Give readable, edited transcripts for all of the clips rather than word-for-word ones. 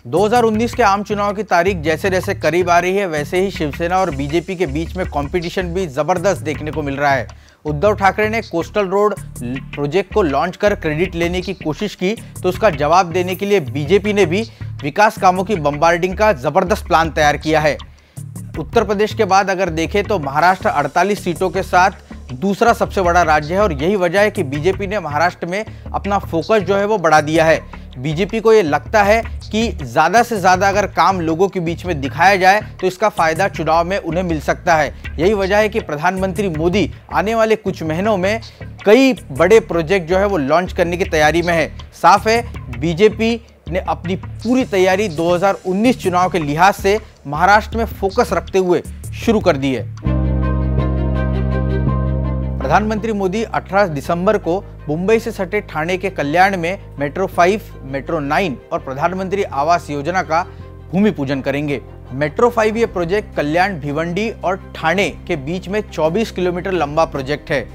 2019 के आम चुनाव की तारीख जैसे जैसे करीब आ रही है, वैसे ही शिवसेना और बीजेपी के बीच में कंपटीशन भी जबरदस्त देखने को मिल रहा है। उद्धव ठाकरे ने कोस्टल रोड प्रोजेक्ट को लॉन्च कर क्रेडिट लेने की कोशिश की, तो उसका जवाब देने के लिए बीजेपी ने भी विकास कामों की बम्बार्डिंग का जबरदस्त प्लान तैयार किया है। उत्तर प्रदेश के बाद अगर देखें तो महाराष्ट्र 48 सीटों के साथ दूसरा सबसे बड़ा राज्य है और यही वजह है कि बीजेपी ने महाराष्ट्र में अपना फोकस जो है वो बढ़ा दिया है। बीजेपी को ये लगता है कि ज़्यादा से ज़्यादा अगर काम लोगों के बीच में दिखाया जाए तो इसका फ़ायदा चुनाव में उन्हें मिल सकता है। यही वजह है कि प्रधानमंत्री मोदी आने वाले कुछ महीनों में कई बड़े प्रोजेक्ट जो है वो लॉन्च करने की तैयारी में है। साफ है, बीजेपी ने अपनी पूरी तैयारी 2019 चुनाव के लिहाज से महाराष्ट्र में फोकस रखते हुए शुरू कर दी है। प्रधानमंत्री मोदी 18 दिसंबर को मुंबई से सटे ठाणे के कल्याण में मेट्रो 5, मेट्रो 9 और प्रधानमंत्री आवास योजना का भूमि पूजन करेंगे। मेट्रो 5 ये प्रोजेक्ट कल्याण, भिवंडी और ठाणे के बीच में 24 किलोमीटर लंबा प्रोजेक्ट है।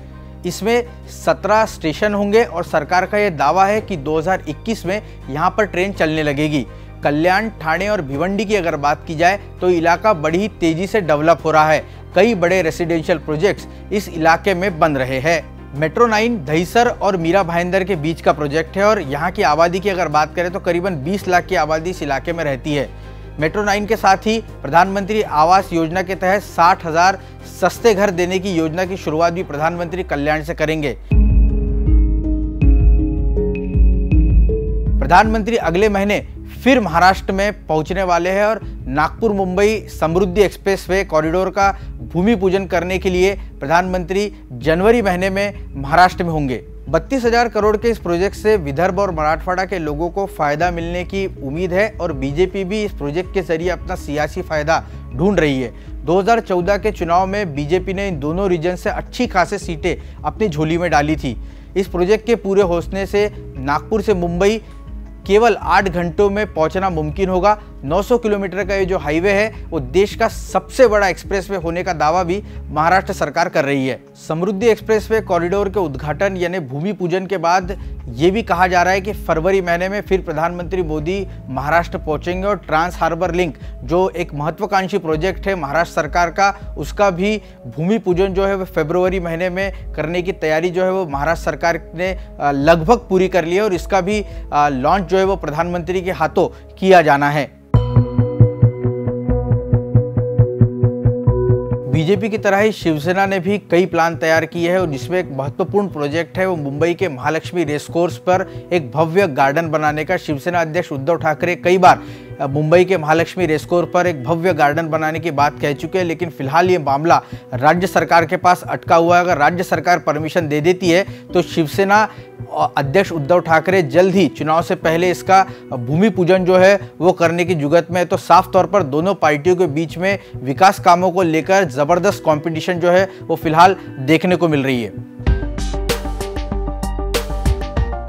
इसमें 17 स्टेशन होंगे और सरकार का यह दावा है कि 2021 में यहाँ पर ट्रेन चलने लगेगी। कल्याण, ठाणे और भिवंडी की अगर बात की जाए तो इलाका बड़ी तेजी से डेवलप हो रहा है। कई बड़े रेसिडेंशियल प्रोजेक्ट्स इस इलाके में बन रहे हैं। मेट्रो 9 दहिसर और मीरा भाईंदर के बीच का प्रोजेक्ट है और यहाँ की आबादी की अगर बात करें तो करीबन 20 लाख की आबादी इस इलाके में रहती है। मेट्रो 9 के साथ ही प्रधानमंत्री आवास योजना के तहत 60,000 सस्ते घर देने की योजना की शुरुआत भी प्रधानमंत्री कल्याण से करेंगे। प्रधानमंत्री अगले महीने फिर महाराष्ट्र में पहुंचने वाले हैं और नागपुर मुंबई समृद्धि एक्सप्रेसवे कॉरिडोर का भूमि पूजन करने के लिए प्रधानमंत्री जनवरी महीने में महाराष्ट्र में होंगे। 32,000 करोड़ के इस प्रोजेक्ट से विदर्भ और मराठवाड़ा के लोगों को फायदा मिलने की उम्मीद है और बीजेपी भी इस प्रोजेक्ट के जरिए अपना सियासी फायदा ढूंढ रही है। 2014 के चुनाव में बीजेपी ने इन दोनों रीजन से अच्छी खासी सीटें अपनी झोली में डाली थी। इस प्रोजेक्ट के पूरे होने से नागपुर से मुंबई केवल 8 घंटों में पहुंचना मुमकिन होगा। 900 किलोमीटर का ये जो हाईवे है वो देश का सबसे बड़ा एक्सप्रेसवे होने का दावा भी महाराष्ट्र सरकार कर रही है। समृद्धि एक्सप्रेसवे कॉरिडोर के उद्घाटन यानी भूमि पूजन के बाद ये भी कहा जा रहा है कि फरवरी महीने में फिर प्रधानमंत्री मोदी महाराष्ट्र पहुंचेंगे और ट्रांस हार्बर लिंक जो एक महत्वाकांक्षी प्रोजेक्ट है महाराष्ट्र सरकार का, उसका भी भूमि पूजन जो है वो फरवरी महीने में करने की तैयारी जो है वो महाराष्ट्र सरकार ने लगभग पूरी कर ली है और इसका भी लॉन्च जो है वो प्रधानमंत्री के हाथों किया जाना है। बीजेपी की तरह ही शिवसेना ने भी कई प्लान तैयार किए हैं और जिसमें एक महत्वपूर्ण प्रोजेक्ट है वो मुंबई के महालक्ष्मी रेसकोर्स पर एक भव्य गार्डन बनाने का। शिवसेना अध्यक्ष उद्धव ठाकरे कई बार मुंबई के महालक्ष्मी रेसकोर्स पर एक भव्य गार्डन बनाने की बात कह चुके हैं, लेकिन फिलहाल ये मामला राज्य सरकार के पास अटका हुआ है। अगर राज्य सरकार परमिशन दे देती है तो शिवसेना अध्यक्ष उद्धव ठाकरे जल्द ही चुनाव से पहले इसका भूमि पूजन जो है वो करने की जुगत में है। तो साफ तौर पर दोनों पार्टियों के बीच में विकास कामों को लेकर जबरदस्त कंपटीशन जो है वो फिलहाल देखने को मिल रही है।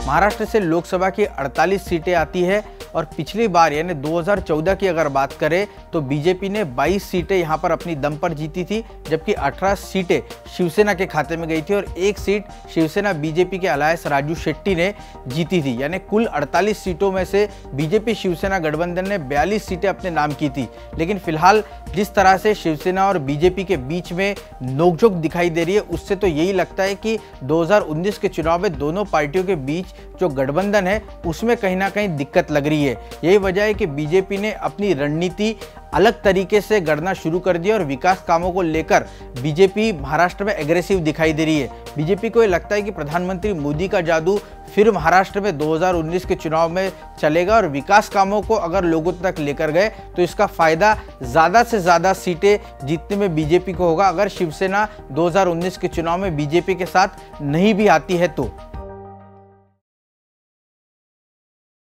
महाराष्ट्र से लोकसभा की 48 सीटें आती है और पिछली बार यानी 2014 की अगर बात करें तो बीजेपी ने 22 सीटें यहां पर अपनी दम पर जीती थी, जबकि 18 सीटें शिवसेना के खाते में गई थी और एक सीट शिवसेना बीजेपी के अलायंस राजू शेट्टी ने जीती थी। यानी कुल 48 सीटों में से बीजेपी शिवसेना गठबंधन ने 42 सीटें अपने नाम की थी। लेकिन फिलहाल जिस तरह से शिवसेना और बीजेपी के बीच में नोकझोंक दिखाई दे रही है, उससे तो यही लगता है कि 2019 के चुनाव में दोनों पार्टियों के बीच जो गठबंधन है उसमें कहीं ना कहीं दिक्कत लग रही है। यही वजह है कि बीजेपी ने अपनी रणनीति अलग तरीके से गढ़ना शुरू कर दिया और विकास कामों को लेकर बीजेपी महाराष्ट्र में एग्रेसिव दिखाई दे रही है। बीजेपी को ये लगता है कि प्रधानमंत्री मोदी का जादू फिर महाराष्ट्र में 2019 के चुनाव में चलेगा और विकास कामों को अगर लोगों तक लेकर गए तो इसका फायदा ज़्यादा से ज़्यादा सीटें जीतने में बीजेपी को होगा, अगर शिवसेना 2019 के चुनाव में बीजेपी के साथ नहीं भी आती है तो।